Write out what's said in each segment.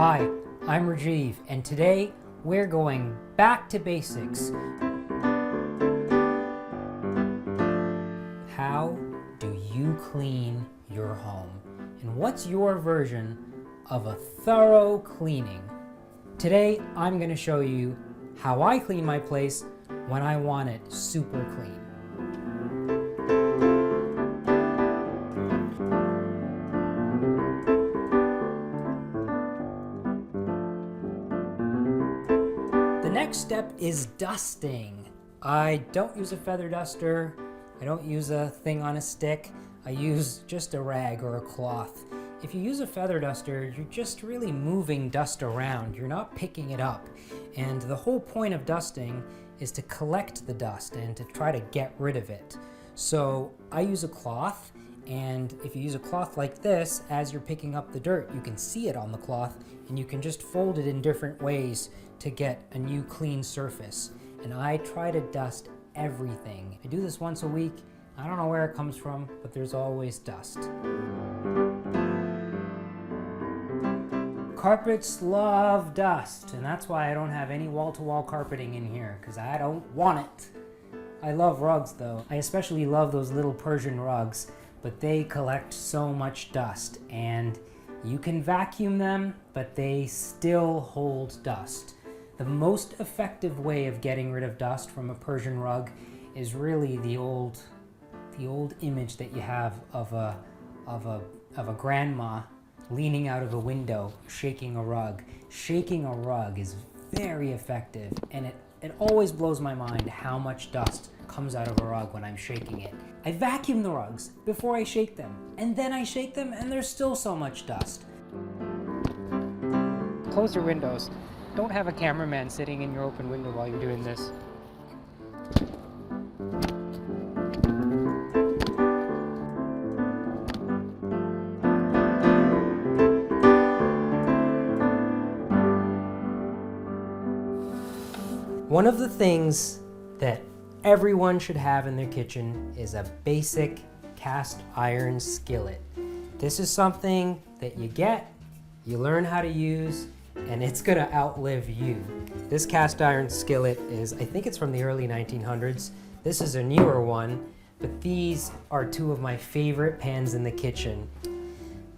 Hi, I'm Rajiv, and today we're going back to basics. How do you clean your home? And what's your version of a thorough cleaning? Today, I'm going to show you how I clean my place when I want it super clean. The next step is dusting. I don't use a feather duster. I don't use a thing on a stick. I use just a rag or a cloth. If you use a feather duster, you're just really moving dust around. You're not picking it up. And the whole point of dusting is to collect the dust and to try to get rid of it. So I use a cloth, and if you use a cloth like this, as you're picking up the dirt, you can see it on the cloth, and you can just fold it in different ways to get a new clean surface. And I try to dust everything. I do this once a week. I don't know where it comes from, but there's always dust. Carpets love dust, and that's why I don't have any wall-to-wall carpeting in here, because I don't want it. I love rugs though. I especially love those little Persian rugs, but they collect so much dust, and you can vacuum them, but they still hold dust. The most effective way of getting rid of dust from a Persian rug is really the old image that you have of a grandma leaning out of a window, shaking a rug. Shaking a rug is very effective, and it always blows my mind how much dust comes out of a rug when I'm shaking it. I vacuum the rugs before I shake them, and then I shake them, and there's still so much dust. Close your windows. Don't have a cameraman sitting in your open window while you're doing this. One of the things that everyone should have in their kitchen is a basic cast iron skillet. This is something that you get, you learn how to use, and it's gonna outlive you. This cast iron skillet is, I think it's from the early 1900s. This is a newer one, but these are two of my favorite pans in the kitchen.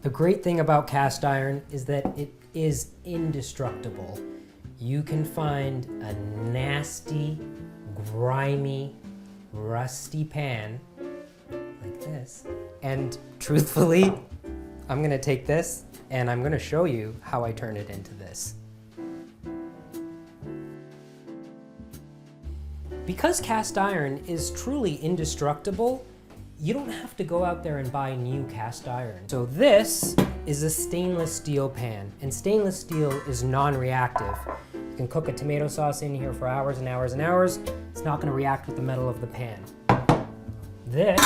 The great thing about cast iron is that it is indestructible. You can find a nasty, grimy, rusty pan like this. And truthfully, I'm gonna take this and I'm gonna show you how I turn it into this. Because cast iron is truly indestructible, you don't have to go out there and buy new cast iron. So this is a stainless steel pan, and stainless steel is non-reactive. You can cook a tomato sauce in here for hours and hours and hours. It's not gonna react with the metal of the pan. This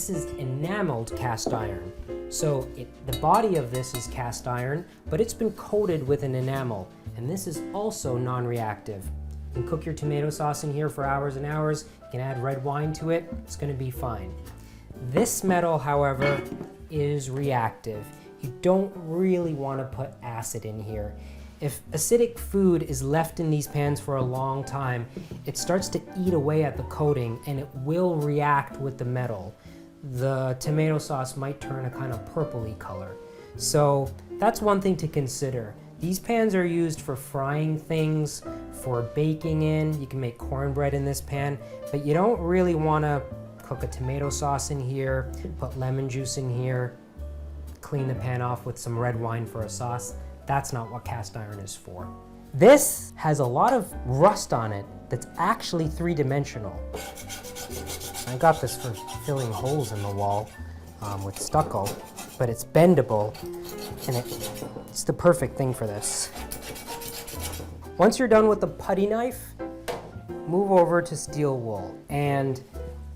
is enameled cast iron. So the body of this is cast iron, but it's been coated with an enamel, and this is also non-reactive. You can cook your tomato sauce in here for hours and hours. You can add red wine to it. It's gonna be fine. This metal, however, is reactive. You don't really wanna put acid in here. If acidic food is left in these pans for a long time, it starts to eat away at the coating and it will react with the metal. The tomato sauce might turn a kind of purpley color. So that's one thing to consider. These pans are used for frying things, for baking in. You can make cornbread in this pan, but you don't really want to cook a tomato sauce in here, put lemon juice in here, clean the pan off with some red wine for a sauce. That's not what cast iron is for. This has a lot of rust on it that's actually three-dimensional. I got this for filling holes in the wall with stucco, but it's bendable, and it's the perfect thing for this. Once you're done with the putty knife, move over to steel wool. And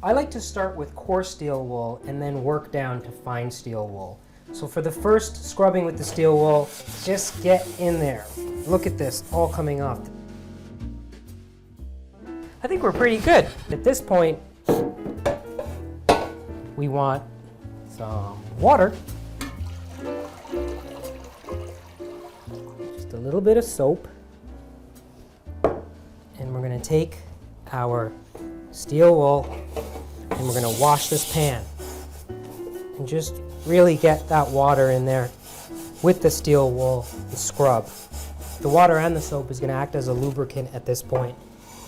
I like to start with coarse steel wool and then work down to fine steel wool. So for the first scrubbing with the steel wool, just get in there. Look at this, all coming off. I think we're pretty good. At this point, we want some water just a little bit of soap. And we're gonna take our steel wool and we're gonna wash this pan. And just really get that water in there with the steel wool and scrub. The water and the soap is gonna act as a lubricant at this point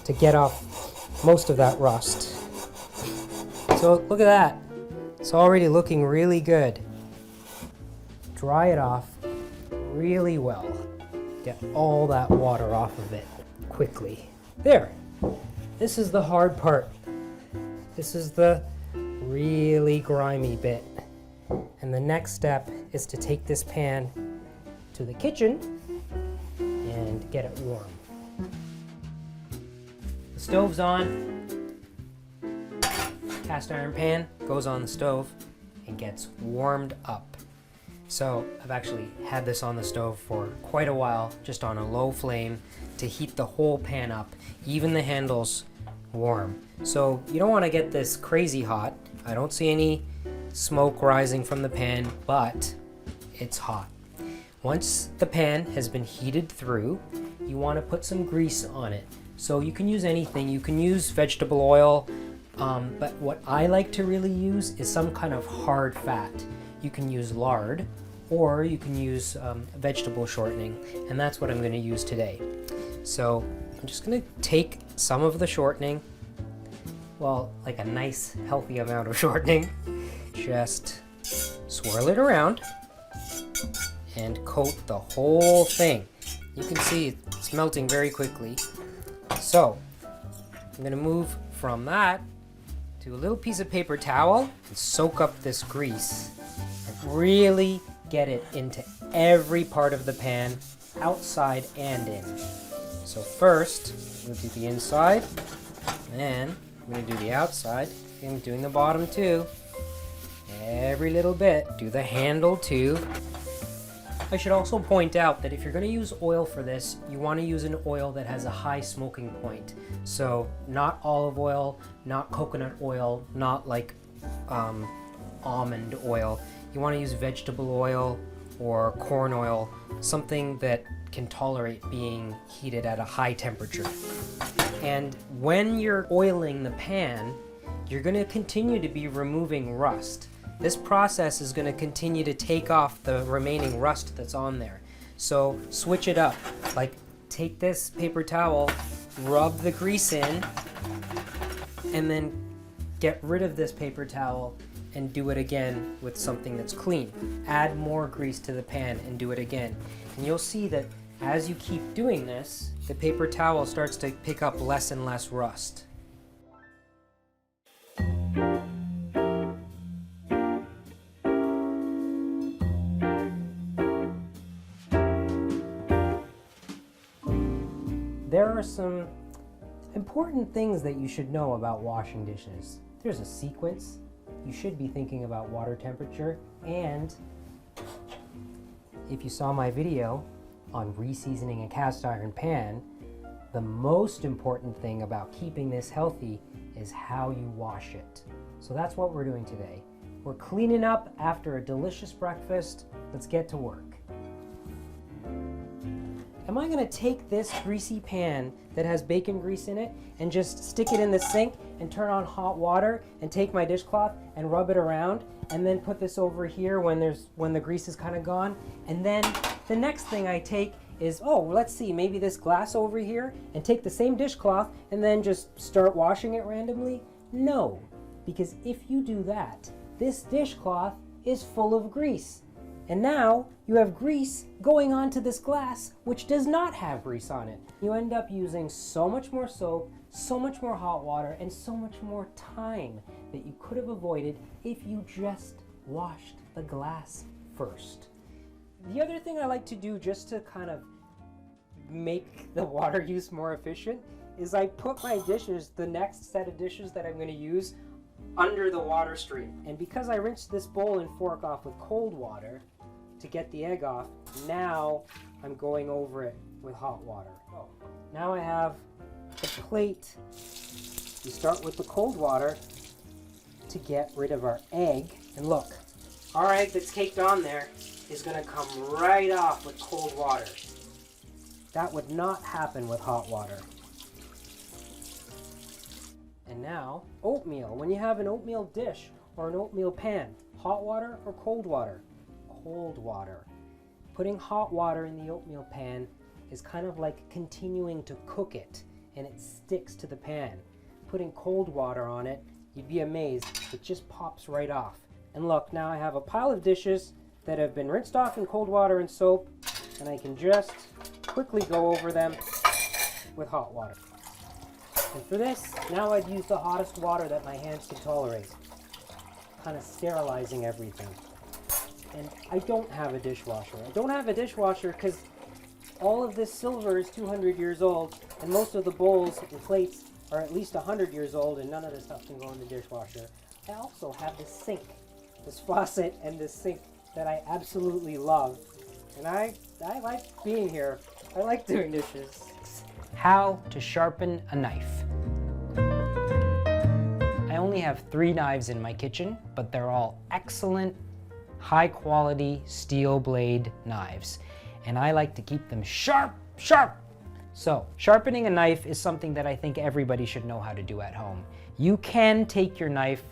to get off most of that rust. So look at that. It's already looking really good. Dry it off really well. Get all that water off of it quickly. There. This is the hard part. This is the really grimy bit. And the next step is to take this pan to the kitchen and get it warm. The stove's on. Cast iron pan goes on the stove and gets warmed up. So I've actually had this on the stove for quite a while, just on a low flame to heat the whole pan up, even the handles warm. So you don't want to get this crazy hot. I don't see any smoke rising from the pan, but it's hot. Once the pan has been heated through, you want to put some grease on it. So you can use anything. You can use vegetable oil, but what I like to really use is some kind of hard fat. You can use lard, or you can use vegetable shortening, and that's what I'm going to use today. So I'm just going to take some of the shortening, well, like a nice healthy amount of shortening, just swirl it around and coat the whole thing. You can see it's melting very quickly. So I'm going to move from that to a little piece of paper towel and soak up this grease and really get it into every part of the pan, outside and in. So first, we'll do the inside, then I'm going to do the outside, and doing the bottom too. Every little bit. Do the handle too. I should also point out that if you're going to use oil for this, you want to use an oil that has a high smoking point. So not olive oil, not coconut oil, not like almond oil. You want to use vegetable oil or corn oil, something that can tolerate being heated at a high temperature. And when you're oiling the pan, you're going to continue to be removing rust. This process is going to continue to take off the remaining rust that's on there. So switch it up. Like, take this paper towel, rub the grease in, and then get rid of this paper towel and do it again with something that's clean. Add more grease to the pan and do it again. And you'll see that as you keep doing this, the paper towel starts to pick up less and less rust. There are some important things that you should know about washing dishes. There's a sequence. You should be thinking about water temperature, and if you saw my video on reseasoning a cast iron pan, the most important thing about keeping this healthy is how you wash it. So that's what we're doing today. We're cleaning up after a delicious breakfast. Let's get to work. Am I going to take this greasy pan that has bacon grease in it and just stick it in the sink and turn on hot water and take my dishcloth and rub it around and then put this over here when the grease is kind of gone? And then the next thing I take is, oh, let's see, maybe this glass over here, and take the same dishcloth and then just start washing it randomly? No, because if you do that, this dishcloth is full of grease. And now you have grease going onto this glass, which does not have grease on it. You end up using so much more soap, so much more hot water, and so much more time that you could have avoided if you just washed the glass first. The other thing I like to do, just to kind of make the water use more efficient, is I put my dishes, the next set of dishes that I'm going to use, under the water stream. And because I rinsed this bowl and fork off with cold water to get the egg off, now I'm going over it with hot water. So now I have the plate. We start with the cold water to get rid of our egg. And look, our egg that's caked on there is going to come right off with cold water. That would not happen with hot water. And now, oatmeal. When you have an oatmeal dish or an oatmeal pan, hot water or cold water? Cold water. Putting hot water in the oatmeal pan is kind of like continuing to cook it, and it sticks to the pan. Putting cold water on it, you'd be amazed, it just pops right off. And look, now I have a pile of dishes that have been rinsed off in cold water and soap, and I can just quickly go over them with hot water. And for this, now I'd use the hottest water that my hands can tolerate, kind of sterilizing everything. And I don't have a dishwasher. I don't have a dishwasher because all of this silver is 200 years old, and most of the bowls and plates are at least 100 years old, and none of this stuff can go in the dishwasher. I also have this sink, this faucet and this sink that I absolutely love. And I like being here. I like doing dishes. How to sharpen a knife. I only have 3 knives in my kitchen, but they're all excellent, high quality steel blade knives. And I like to keep them sharp. So, sharpening a knife is something that I think everybody should know how to do at home. You can take your knife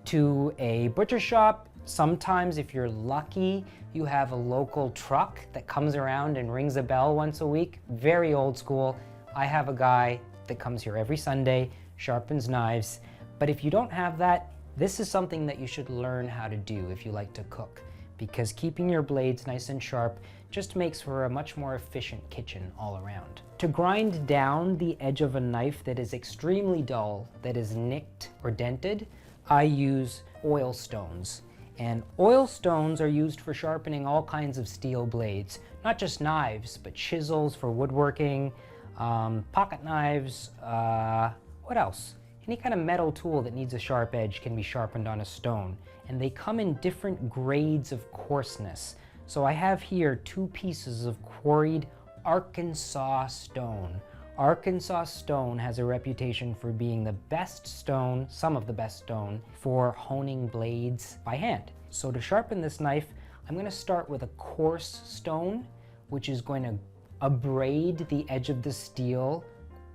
to a butcher shop. Sometimes, if you're lucky, you have a local truck that comes around and rings a bell once a week. Very old school. I have a guy that comes here every Sunday, sharpens knives. But if you don't have that, this is something that you should learn how to do if you like to cook, because keeping your blades nice and sharp just makes for a much more efficient kitchen all around. To grind down the edge of a knife that is extremely dull, that is nicked or dented, I use oil stones. And oil stones are used for sharpening all kinds of steel blades, not just knives, but chisels for woodworking, pocket knives, what else? Any kind of metal tool that needs a sharp edge can be sharpened on a stone. And they come in different grades of coarseness. So I have here 2 pieces of quarried Arkansas stone. Arkansas stone has a reputation for being the best stone, some of the best stone, for honing blades by hand. So to sharpen this knife, I'm going to start with a coarse stone, which is going to abrade the edge of the steel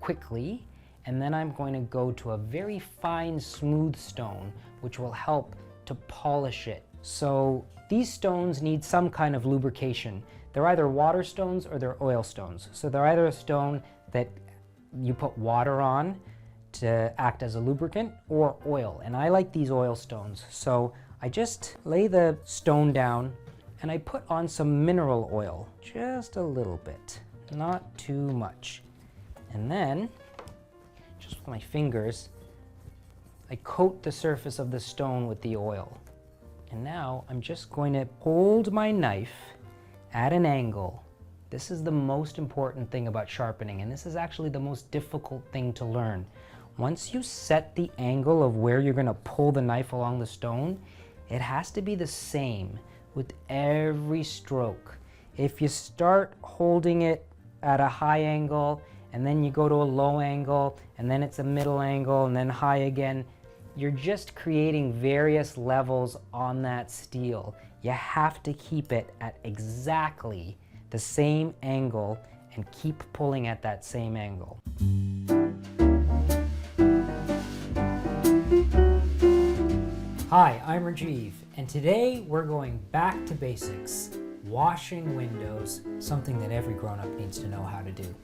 quickly. And then I'm going to go to a very fine, smooth stone, which will help to polish it. So these stones need some kind of lubrication. They're either water stones or they're oil stones. So they're either a stone that you put water on to act as a lubricant, or oil. And I like these oil stones. So I just lay the stone down and I put on some mineral oil, just a little bit, not too much. And then, just with my fingers, I coat the surface of the stone with the oil. And now I'm just going to hold my knife at an angle. This is the most important thing about sharpening, and this is actually the most difficult thing to learn. Once you set the angle of where you're going to pull the knife along the stone, it has to be the same with every stroke. If you start holding it at a high angle, and then you go to a low angle, and then it's a middle angle, and then high again, you're just creating various levels on that steel. You have to keep it at exactly the same angle and keep pulling at that same angle. Hi, I'm Rajiv, and today we're going back to basics. Washing windows, something that every grown-up needs to know how to do.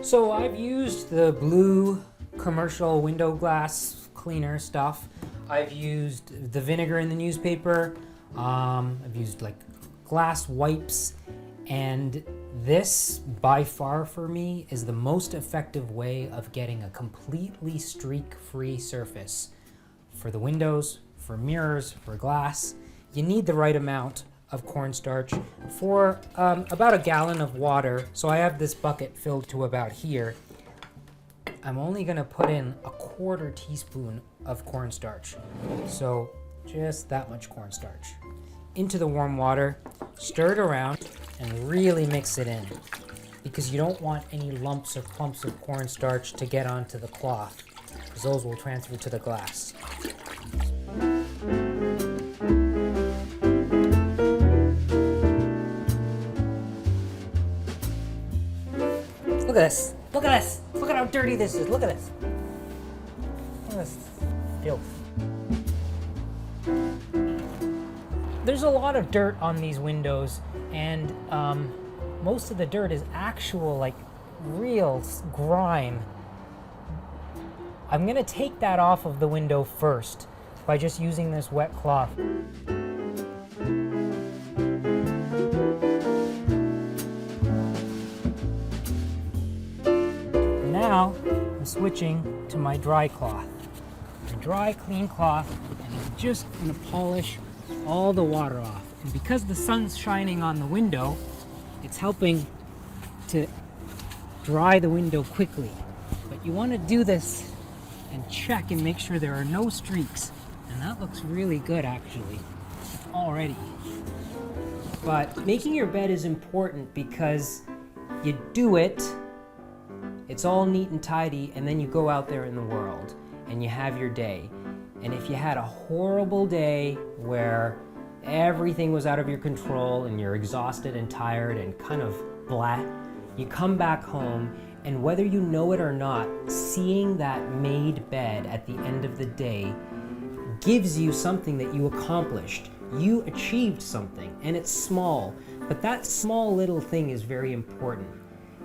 So I've used the blue commercial window glass cleaner stuff. I've used the vinegar in the newspaper. I've used like glass wipes, and this by far for me is the most effective way of getting a completely streak-free surface for the windows, for mirrors, for glass. You need the right amount of cornstarch for about a gallon of water. So I have this bucket filled to about here. I'm only gonna put in a 1/4 teaspoon of cornstarch. So just that much cornstarch. Into the warm water, stir it around, and really mix it in, because you don't want any lumps or clumps of cornstarch to get onto the cloth, because those will transfer to the glass. Look at this. Look at this. Look at how dirty this is. Look at this. Look at this filth. There's a lot of dirt on these windows, and most of the dirt is actual, like, real grime. I'm gonna take that off of the window first by just using this wet cloth. Now I'm switching to my dry cloth. A dry, clean cloth, and I'm just gonna polish all the water off. And because the sun's shining on the window, it's helping to dry the window quickly. But you want to do this and check and make sure there are no streaks. And that looks really good actually, already. But making your bed is important because you do it, it's all neat and tidy, and then you go out there in the world and you have your day. And if you had a horrible day where everything was out of your control and you're exhausted and tired and kind of blah, you come back home, and whether you know it or not, seeing that made bed at the end of the day gives you something that you accomplished. You achieved something, and it's small, but that small little thing is very important.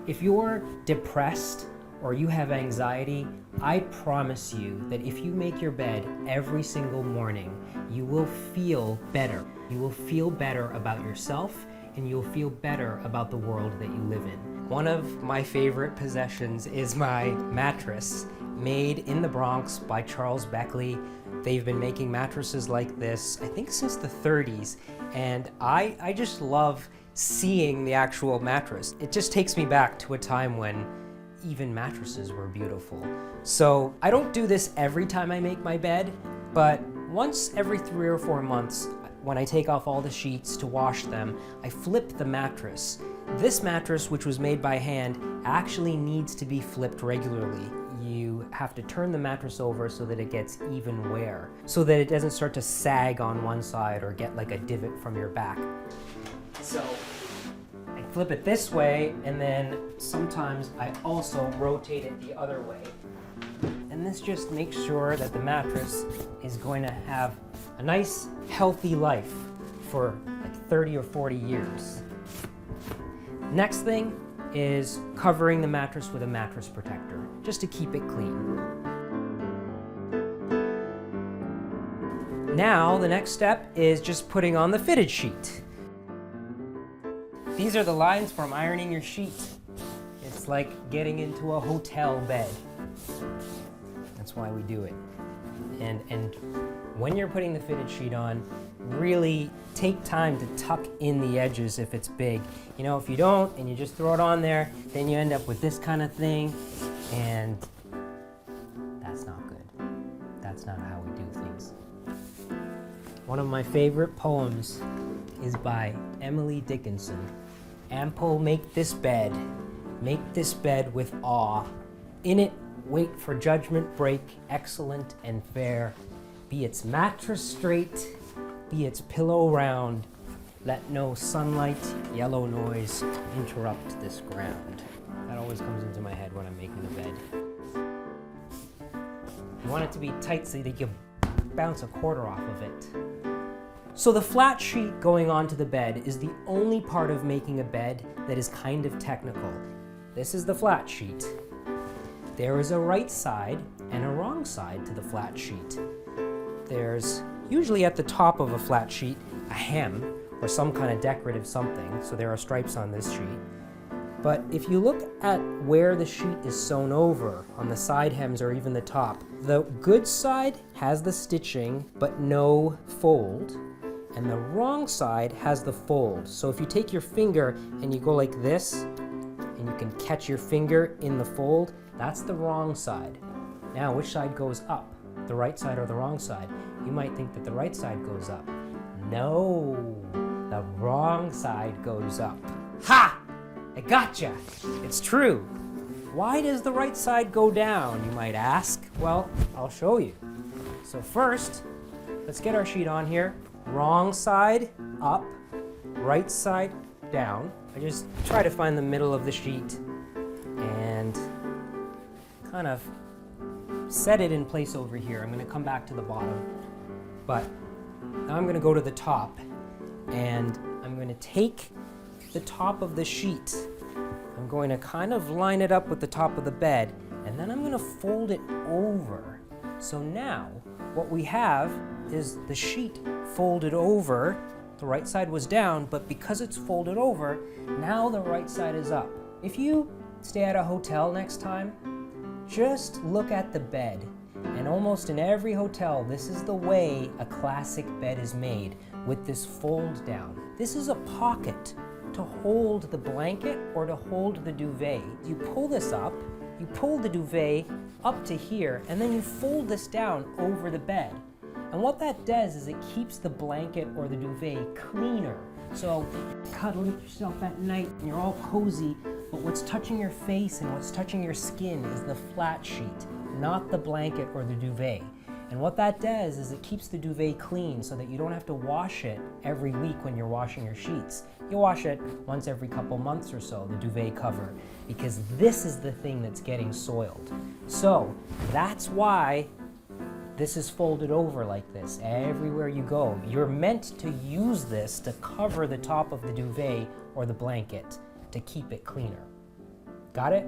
If you're depressed or you have anxiety, I promise you that if you make your bed every single morning, you will feel better. You will feel better about yourself, and you'll feel better about the world that you live in. One of my favorite possessions is my mattress, made in the Bronx by Charles Beckley. They've been making mattresses like this, I think, since the 30s, and I just love seeing the actual mattress. It just takes me back to a time when even mattresses were beautiful. So I don't do this every time I make my bed, but once every 3 or 4 months, when I take off all the sheets to wash them, I flip the mattress. This mattress, which was made by hand, actually needs to be flipped regularly. You have to turn the mattress over so that it gets even wear, so that it doesn't start to sag on one side or get like a divot from your back. So I flip it this way, and then sometimes I also rotate it the other way. And this just makes sure that the mattress is going to have a nice, healthy life for like 30 or 40 years. Next thing is covering the mattress with a mattress protector, just to keep it clean. Now, the next step is just putting on the fitted sheet. These are the lines from ironing your sheet. It's like getting into a hotel bed. That's why we do it. And when you're putting the fitted sheet on, really take time to tuck in the edges if it's big. You know, if you don't and you just throw it on there, then you end up with this kind of thing, and that's not good. That's not how we do things. One of my favorite poems is by Emily Dickinson. Ample make this bed with awe. In it wait for judgment break, excellent and fair. Be its mattress straight, be its pillow round. Let no sunlight, yellow noise interrupt this ground. That always comes into my head when I'm making the bed. You want it to be tight so that you can bounce a quarter off of it. So the flat sheet going onto the bed is the only part of making a bed that is kind of technical. This is the flat sheet. There is a right side and a wrong side to the flat sheet. There's usually at the top of a flat sheet a hem or some kind of decorative something, so there are stripes on this sheet. But if you look at where the sheet is sewn over, on the side hems or even the top, the good side has the stitching but no fold, and the wrong side has the fold. So if you take your finger and you go like this, and you can catch your finger in the fold, that's the wrong side. Now, which side goes up? The right side or the wrong side? You might think that the right side goes up. No, the wrong side goes up. Ha! I gotcha! It's true. Why does the right side go down, you might ask? Well, I'll show you. So first, let's get our sheet on here. Wrong side up, right side down. I just try to find the middle of the sheet, kind of set it in place over here. I'm gonna come back to the bottom, but now I'm gonna go to the top, and I'm gonna take the top of the sheet. I'm going to kind of line it up with the top of the bed, and then I'm gonna fold it over. So now, what we have is the sheet folded over. The right side was down, but because it's folded over, now the right side is up. If you stay at a hotel next time, just look at the bed. And almost in every hotel, this is the way a classic bed is made, with this fold down. This is a pocket to hold the blanket or to hold the duvet. You pull this up, you pull the duvet up to here, and then you fold this down over the bed. And what that does is it keeps the blanket or the duvet cleaner. So cuddle yourself at night and you're all cozy, but what's touching your face and what's touching your skin is the flat sheet, not the blanket or the duvet. And what that does is it keeps the duvet clean so that you don't have to wash it every week when you're washing your sheets. You wash it once every couple months or so, the duvet cover, because this is the thing that's getting soiled. So that's why this is folded over like this everywhere you go. You're meant to use this to cover the top of the duvet or the blanket to keep it cleaner. Got it?